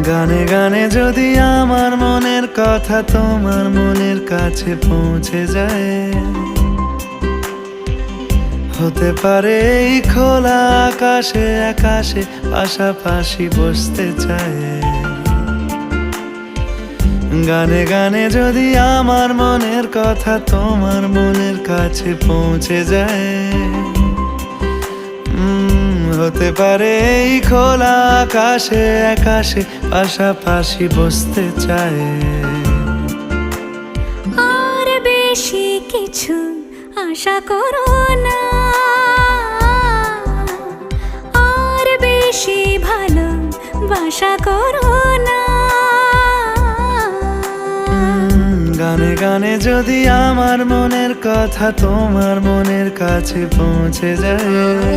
গানে গানে যদি আমার মনের কথা তোমার মনের কাছে পৌঁছে যায়, হতে পারে এই খোলা আকাশে আকাশে পাশাপাশি বসতে চায়। গানে গানে যদি আমার মনের কথা তোমার মনের কাছে পৌঁছে যায়, হতে পারে এই খোলা আকাশে আকাশে পাশাপাশি বসতে চায়। আর বেশি কিছু আশা করো না, আর বেশি ভালোবাসা করো না। গানে গানে যদি আমার মনের কথা তোমার মনের কাছে পৌঁছে যায়।